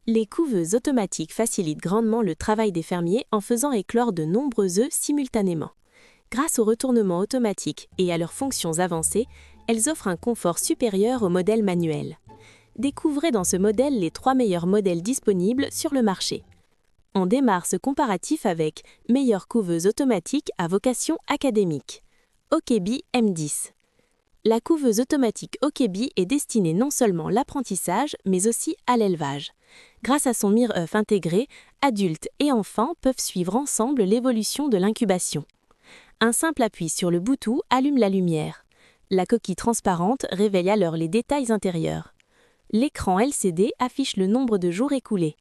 Les couveuses automatiques facilitent grandement le travail des fermiers en faisant éclore de nombreux œufs simultanément. Grâce au retournement automatique et à leurs fonctions avancées, elles offrent un confort supérieur aux modèles manuels. Découvrez dans ce modèle les 3 meilleurs modèles disponibles sur le marché. On démarre ce comparatif avec meilleure couveuse automatique à vocation académique. Okebi M10. La couveuse automatique Okebi est destinée non seulement à l'apprentissage, mais aussi à l'élevage. Grâce à son mire-œuf intégré, adultes et enfants peuvent suivre ensemble l'évolution de l'incubation. Un simple appui sur le bouton allume la lumière. La coquille transparente révèle alors les détails intérieurs. L'écran LCD affiche le nombre de jours écoulés.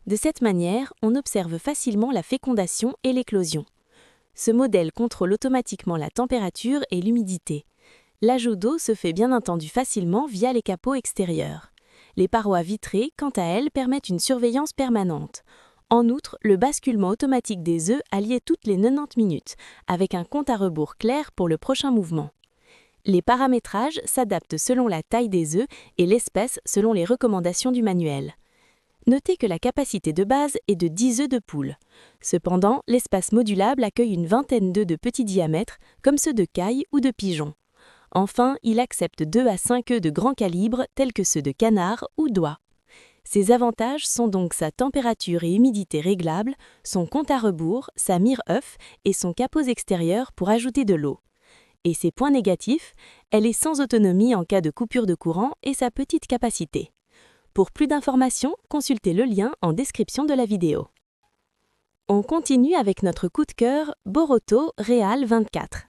De cette manière, on observe facilement la fécondation et l'éclosion. Ce modèle contrôle automatiquement la température et l'humidité. L'ajout d'eau se fait bien entendu facilement via les capots extérieurs. Les parois vitrées, quant à elles, permettent une surveillance permanente. En outre, le basculement automatique des œufs a lieu toutes les 90 minutes, avec un compte à rebours clair pour le prochain mouvement. Les paramétrages s'adaptent selon la taille des œufs et l'espèce selon les recommandations du manuel. Notez que la capacité de base est de 10 œufs de poule. Cependant, l'espace modulable accueille une vingtaine d'œufs de petit diamètre, comme ceux de caille ou de pigeon. Enfin, il accepte 2 à 5 œufs de grand calibre, tels que ceux de canard ou d'oie. Ses avantages sont donc sa température et humidité réglables, son compte à rebours, sa mire-œuf et son capot extérieur pour ajouter de l'eau. Et ses points négatifs, elle est sans autonomie en cas de coupure de courant et sa petite capacité. Pour plus d'informations, consultez le lien en description de la vidéo. On continue avec notre coup de cœur Boroto Real 24.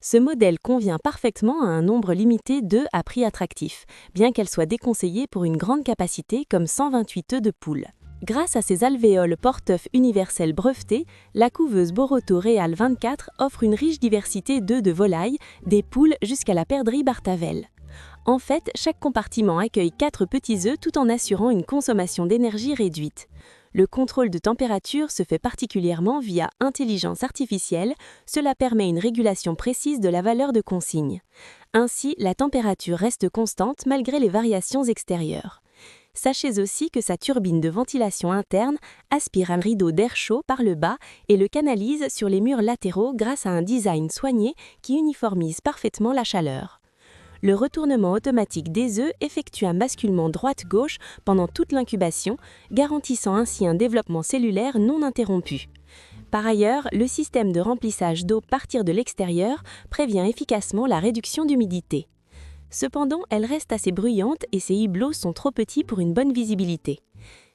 Ce modèle convient parfaitement à un nombre limité d'œufs à prix attractif, bien qu'elle soit déconseillée pour une grande capacité comme 128 œufs de poule. Grâce à ses alvéoles porte-œufs universels brevetés, la couveuse Boroto Real 24 offre une riche diversité d'œufs de volaille, des poules jusqu'à la perdrix Bartavel. En fait, chaque compartiment accueille 4 petits œufs tout en assurant une consommation d'énergie réduite. Le contrôle de température se fait particulièrement via intelligence artificielle, cela permet une régulation précise de la valeur de consigne. Ainsi, la température reste constante malgré les variations extérieures. Sachez aussi que sa turbine de ventilation interne aspire un rideau d'air chaud par le bas et le canalise sur les murs latéraux grâce à un design soigné qui uniformise parfaitement la chaleur. Le retournement automatique des œufs effectue un basculement droite-gauche pendant toute l'incubation, garantissant ainsi un développement cellulaire non interrompu. Par ailleurs, le système de remplissage d'eau à partir de l'extérieur prévient efficacement la réduction d'humidité. Cependant, elle reste assez bruyante et ses hublots sont trop petits pour une bonne visibilité.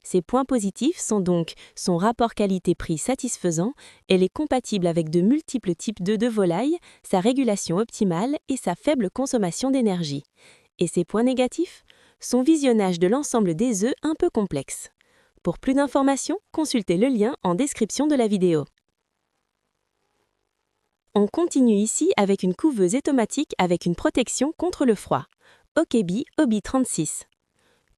Ses points positifs sont donc son rapport qualité-prix satisfaisant, elle est compatible avec de multiples types d'œufs de volaille, sa régulation optimale et sa faible consommation d'énergie. Et ses points négatifs? Son visionnage de l'ensemble des œufs un peu complexe. Pour plus d'informations, consultez le lien en description de la vidéo. On continue ici avec une couveuse automatique avec une protection contre le froid. Okebi Obi 36.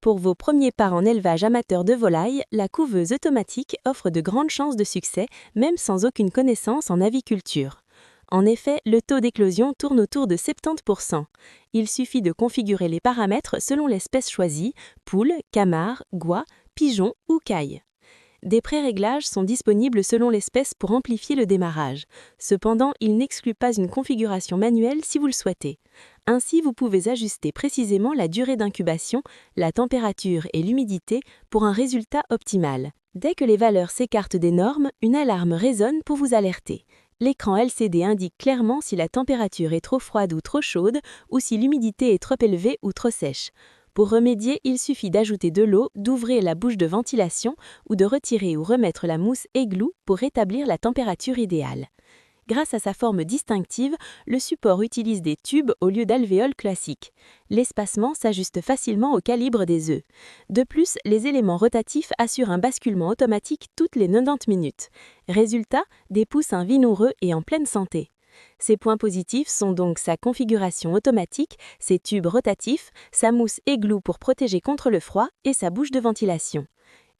Pour vos premiers pas en élevage amateur de volailles, la couveuse automatique offre de grandes chances de succès, même sans aucune connaissance en aviculture. En effet, le taux d'éclosion tourne autour de 70%. Il suffit de configurer les paramètres selon l'espèce choisie, poule, camard, gouas, pigeon ou caille. Des pré-réglages sont disponibles selon l'espèce pour amplifier le démarrage. Cependant, il n'exclut pas une configuration manuelle si vous le souhaitez. Ainsi, vous pouvez ajuster précisément la durée d'incubation, la température et l'humidité pour un résultat optimal. Dès que les valeurs s'écartent des normes, une alarme résonne pour vous alerter. L'écran LCD indique clairement si la température est trop froide ou trop chaude, ou si l'humidité est trop élevée ou trop sèche. Pour remédier, il suffit d'ajouter de l'eau, d'ouvrir la bouche de ventilation ou de retirer ou remettre la mousse églou pour rétablir la température idéale. Grâce à sa forme distinctive, le support utilise des tubes au lieu d'alvéoles classiques. L'espacement s'ajuste facilement au calibre des œufs. De plus, les éléments rotatifs assurent un basculement automatique toutes les 90 minutes. Résultat, des poussins vigoureux et en pleine santé. Ses points positifs sont donc sa configuration automatique, ses tubes rotatifs, sa mousse églou pour protéger contre le froid et sa bouche de ventilation.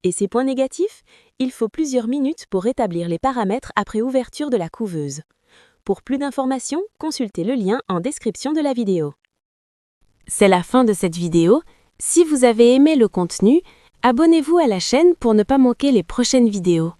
Et ses points négatifs? Il faut plusieurs minutes pour rétablir les paramètres après ouverture de la couveuse. Pour plus d'informations, consultez le lien en description de la vidéo. C'est la fin de cette vidéo. Si vous avez aimé le contenu, Abonnez-vous à la chaîne pour ne pas manquer les prochaines vidéos.